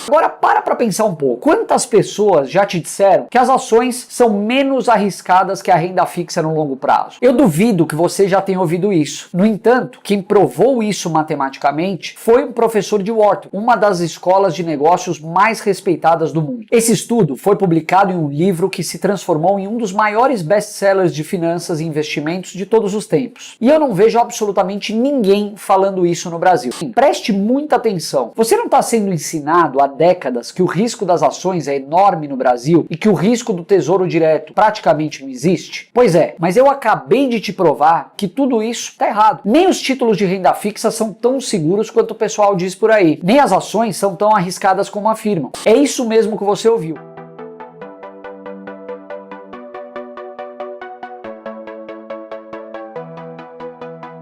Agora para pensar um pouco. Quantas pessoas já te disseram que as ações são menos arriscadas que a renda fixa no longo prazo? Eu duvido que você já tenha ouvido isso. No entanto, quem provou isso matematicamente foi um professor de Wharton, uma das escolas de negócios mais respeitadas do mundo. Esse estudo foi publicado em um livro que se transformou em um dos maiores best-sellers de finanças e investimentos de todos os tempos. E eu não vejo absolutamente ninguém falando isso no Brasil. Preste muita atenção. Você não está sendo ensinado há décadas que o risco das ações é enorme no Brasil e que o risco do tesouro direto praticamente não existe? Pois é, mas eu acabei de te provar que tudo isso está errado. Nem os títulos de renda fixa são tão seguros quanto o pessoal diz por aí. Nem as ações são tão arriscadas como afirmam. É isso mesmo que você ouviu.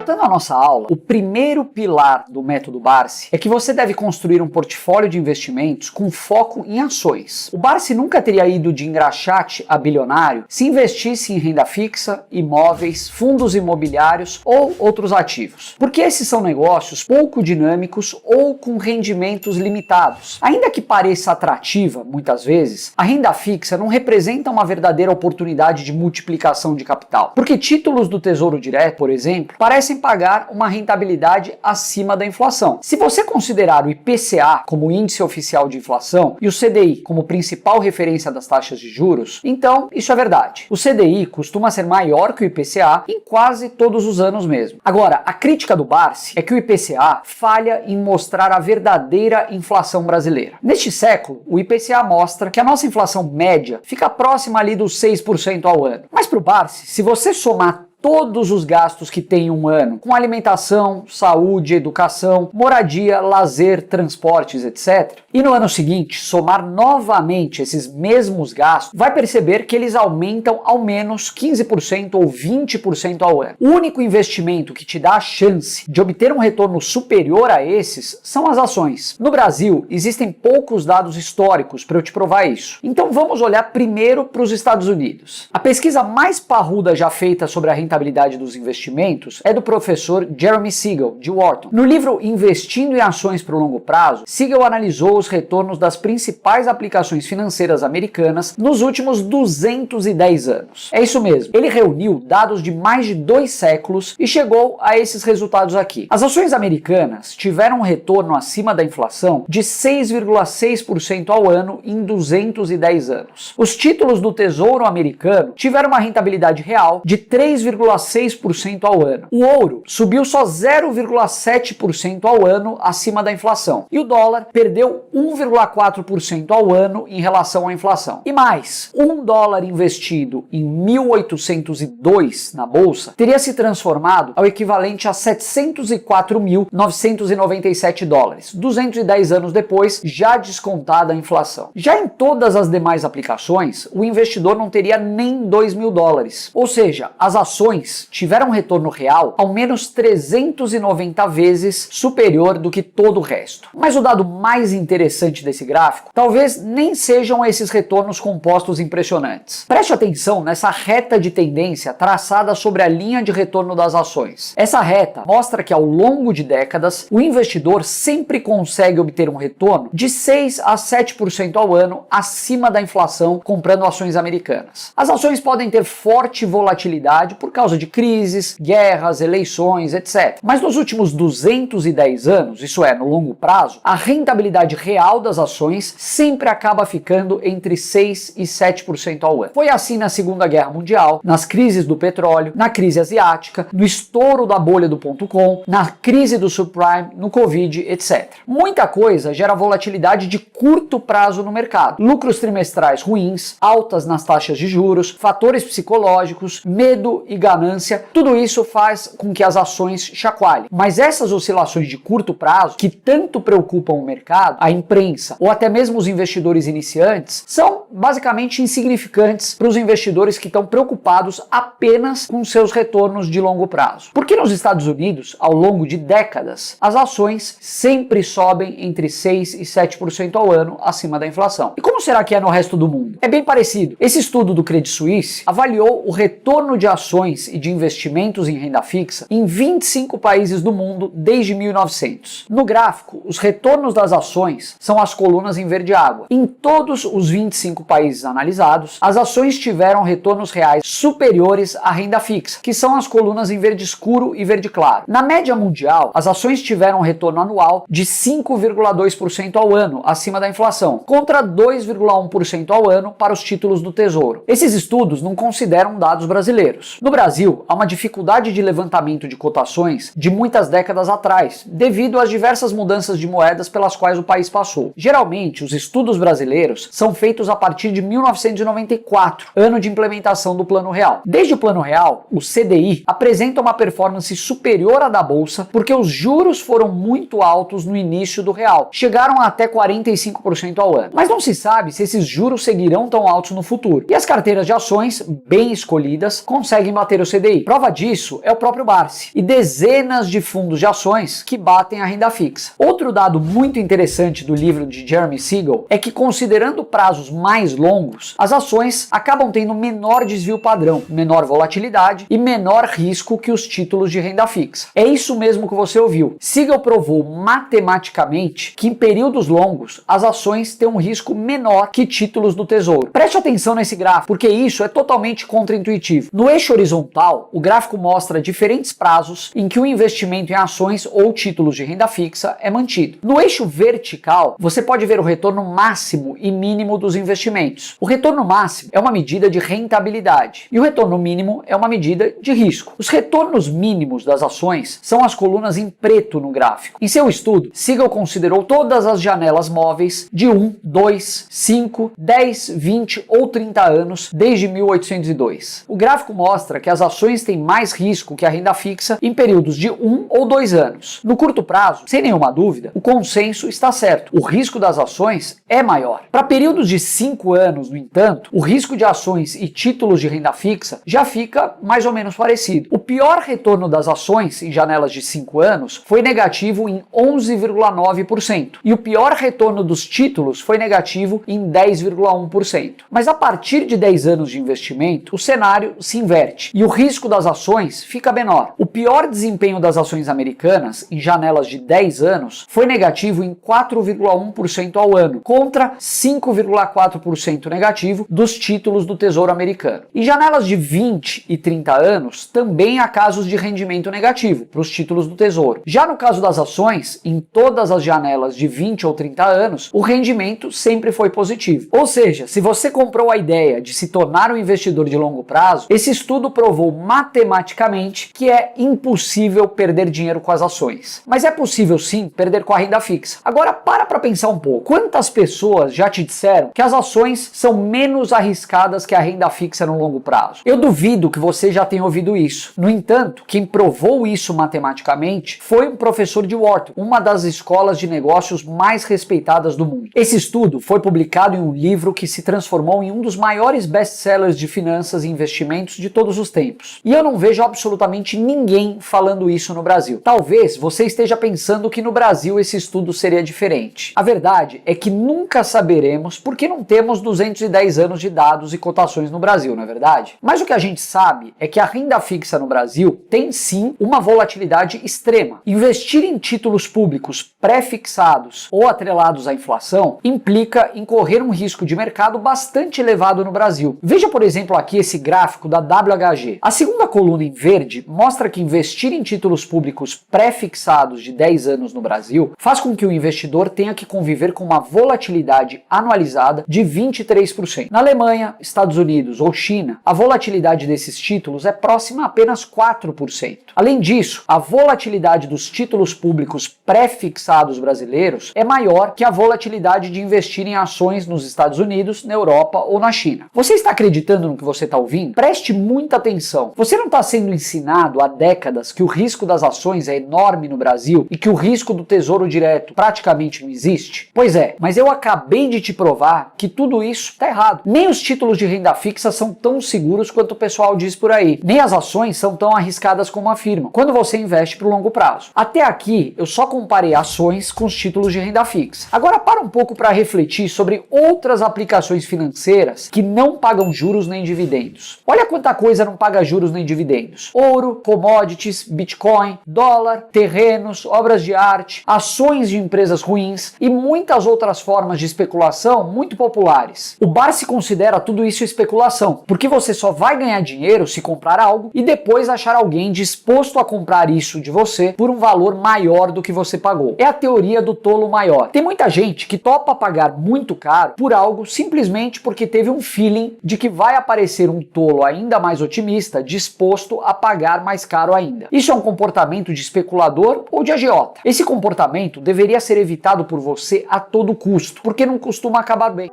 Voltando à nossa aula, o primeiro pilar do método Barsi é que você deve construir um portfólio de investimentos com foco em ações. O Barsi nunca teria ido de engraxate a bilionário se investisse em renda fixa, imóveis, fundos imobiliários ou outros ativos, porque esses são negócios pouco dinâmicos ou com rendimentos limitados. Ainda que pareça atrativa, muitas vezes, a renda fixa não representa uma verdadeira oportunidade de multiplicação de capital, porque títulos do Tesouro Direto, por exemplo, parecem pagar uma rentabilidade acima da inflação. Se você considerar o IPCA como índice oficial de inflação e o CDI como principal referência das taxas de juros, então isso é verdade. O CDI costuma ser maior que o IPCA em quase todos os anos mesmo. Agora, a crítica do Barsi é que o IPCA falha em mostrar a verdadeira inflação brasileira. Neste século, o IPCA mostra que a nossa inflação média fica próxima ali dos 6% ao ano. Mas para o Barsi, se você somar todos os gastos que tem um ano, com alimentação, saúde, educação, moradia, lazer, transportes, etc. E no ano seguinte, somar novamente esses mesmos gastos, vai perceber que eles aumentam ao menos 15% ou 20% ao ano. O único investimento que te dá a chance de obter um retorno superior a esses são as ações. No Brasil, existem poucos dados históricos para eu te provar isso. Então vamos olhar primeiro para os Estados Unidos. A pesquisa mais parruda já feita sobre a rentabilidade dos investimentos é do professor Jeremy Siegel, de Wharton. No livro Investindo em Ações para o Longo Prazo, Siegel analisou os retornos das principais aplicações financeiras americanas nos últimos 210 anos. É isso mesmo, ele reuniu dados de mais de 2 séculos e chegou a esses resultados aqui. As ações americanas tiveram um retorno acima da inflação de 6,6% ao ano em 210 anos. Os títulos do Tesouro americano tiveram uma rentabilidade real de 3,6% ao ano. O ouro subiu só 0,7% ao ano acima da inflação. E o dólar perdeu 1,4% ao ano em relação à inflação. E mais, $1 investido em 1802 na bolsa teria se transformado ao equivalente a 704.997 dólares, 210 anos depois, já descontada a inflação. Já em todas as demais aplicações, o investidor não teria nem $2.000. Ou seja, as ações tiveram um retorno real ao menos 390 vezes superior do que todo o resto. Mas o dado mais interessante desse gráfico talvez nem sejam esses retornos compostos impressionantes. Preste atenção nessa reta de tendência traçada sobre a linha de retorno das ações. Essa reta mostra que ao longo de décadas o investidor sempre consegue obter um retorno de 6 a 7% ao ano acima da inflação comprando ações americanas. As ações podem ter forte volatilidade por causa de crises, guerras, eleições, etc. Mas nos últimos 210 anos, isso é, no longo prazo, a rentabilidade real das ações sempre acaba ficando entre 6 e 7% ao ano. Foi assim na Segunda Guerra Mundial, nas crises do petróleo, na crise asiática, no estouro da bolha do .com, na crise do subprime, no Covid, etc. Muita coisa gera volatilidade de curto prazo no mercado. Lucros trimestrais ruins, altas nas taxas de juros, fatores psicológicos, medo e ganância, tudo isso faz com que as ações chacoalhem. Mas essas oscilações de curto prazo, que tanto preocupam o mercado, a imprensa ou até mesmo os investidores iniciantes, são basicamente insignificantes para os investidores que estão preocupados apenas com seus retornos de longo prazo. Porque nos Estados Unidos, ao longo de décadas, as ações sempre sobem entre 6 e 7% ao ano acima da inflação. E como será que é no resto do mundo? É bem parecido. Esse estudo do Credit Suisse avaliou o retorno de ações ações e de investimentos em renda fixa em 25 países do mundo desde 1900. No gráfico, os retornos das ações são as colunas em verde água. Em todos os 25 países analisados, as ações tiveram retornos reais superiores à renda fixa, que são as colunas em verde escuro e verde claro. Na média mundial, as ações tiveram um retorno anual de 5,2% ao ano, acima da inflação, contra 2,1% ao ano para os títulos do Tesouro. Esses estudos não consideram dados brasileiros. No Brasil, há uma dificuldade de levantamento de cotações de muitas décadas atrás, devido às diversas mudanças de moedas pelas quais o país passou. Geralmente, os estudos brasileiros são feitos a partir de 1994, ano de implementação do Plano Real. Desde o Plano Real, o CDI apresenta uma performance superior à da Bolsa porque os juros foram muito altos no início do real, chegaram a até 45% ao ano. Mas não se sabe se esses juros seguirão tão altos no futuro. E as carteiras de ações, bem escolhidas, conseguem bater o CDI. Prova disso é o próprio Barsi e dezenas de fundos de ações que batem a renda fixa. Outro dado muito interessante do livro de Jeremy Siegel é que, considerando prazos mais longos, as ações acabam tendo menor desvio padrão, menor volatilidade e menor risco que os títulos de renda fixa. É isso mesmo que você ouviu. Siegel provou matematicamente que em períodos longos as ações têm um risco menor que títulos do Tesouro. Preste atenção nesse gráfico, porque isso é totalmente contraintuitivo. No eixo horizontal, o gráfico mostra diferentes prazos em que o investimento em ações ou títulos de renda fixa é mantido. No eixo vertical, você pode ver o retorno máximo e mínimo dos investimentos. O retorno máximo é uma medida de rentabilidade e o retorno mínimo é uma medida de risco. Os retornos mínimos das ações são as colunas em preto no gráfico. Em seu estudo, Siegel considerou todas as janelas móveis de 1, 2, 5, 10, 20 ou 30 anos desde 1802. O gráfico mostra que as ações têm mais risco que a renda fixa em períodos de 1 ou 2 anos. No curto prazo, sem nenhuma dúvida, o consenso está certo. O risco das ações é maior. Para períodos de 5 anos, no entanto, o risco de ações e títulos de renda fixa já fica mais ou menos parecido. O pior retorno das ações em janelas de 5 anos foi negativo em 11,9% e o pior retorno dos títulos foi negativo em 10,1%. Mas a partir de 10 anos de investimento, o cenário se inverte e o risco das ações fica menor. O pior desempenho das ações americanas em janelas de 10 anos foi negativo em 4,1% ao ano, contra 5,4% negativo dos títulos do Tesouro americano. Em janelas de 20 e 30 anos, também há casos de rendimento negativo para os títulos do Tesouro. Já no caso das ações, em todas as janelas de 20 ou 30 anos, o rendimento sempre foi positivo. Ou seja, se você comprou a ideia de se tornar um investidor de longo prazo, esse estudo provou matematicamente que é impossível perder dinheiro com as ações. Mas é possível sim perder com a renda fixa. Agora para pensar um pouco. Quantas pessoas já te disseram que as ações são menos arriscadas que a renda fixa no longo prazo? Eu duvido que você já tenha ouvido isso. No entanto, quem provou isso matematicamente foi um professor de Wharton, uma das escolas de negócios mais respeitadas do mundo. Esse estudo foi publicado em um livro que se transformou em um dos maiores best-sellers de finanças e investimentos de todos os tempos. E eu não vejo absolutamente ninguém falando isso no Brasil. Talvez você esteja pensando que no Brasil esse estudo seria diferente. A verdade é que nunca saberemos porque não temos 210 anos de dados e cotações no Brasil, não é verdade? Mas o que a gente sabe é que a renda fixa no Brasil tem sim uma volatilidade extrema. Investir em títulos públicos pré-fixados ou atrelados à inflação implica em correr um risco de mercado bastante elevado no Brasil. Veja, por exemplo, aqui esse gráfico da WHG. A segunda coluna em verde mostra que investir em títulos públicos pré-fixados de 10 anos no Brasil faz com que o investidor tenha que conviver com uma volatilidade anualizada de 23%. Na Alemanha, Estados Unidos ou China, a volatilidade desses títulos é próxima a apenas 4%. Além disso, a volatilidade dos títulos públicos pré-fixados brasileiros é maior que a volatilidade de investir em ações nos Estados Unidos, na Europa ou na China. Você está acreditando no que você está ouvindo? Preste muita atenção. Você não está sendo ensinado há décadas que o risco das ações é enorme no Brasil e que o risco do Tesouro Direto praticamente não existe? Pois é, mas eu acabei de te provar que tudo isso está errado. Nem os títulos de renda fixa são tão seguros quanto o pessoal diz por aí. Nem as ações são são tão arriscadas como afirmam, quando você investe para o longo prazo. Até aqui, eu só comparei ações com os títulos de renda fixa. Agora para um pouco para refletir sobre outras aplicações financeiras que não pagam juros nem dividendos. Olha quanta coisa não paga juros nem dividendos. Ouro, commodities, Bitcoin, dólar, terrenos, obras de arte, ações de empresas ruins e muitas outras formas de especulação muito populares. O Barsi considera tudo isso especulação, porque você só vai ganhar dinheiro se comprar algo e depois achar alguém disposto a comprar isso de você por um valor maior do que você pagou. É a teoria do tolo maior. Tem muita gente que topa pagar muito caro por algo simplesmente porque teve um feeling de que vai aparecer um tolo ainda mais otimista disposto a pagar mais caro ainda. Isso é um comportamento de especulador ou de agiota. Esse comportamento deveria ser evitado por você a todo custo, porque não costuma acabar bem.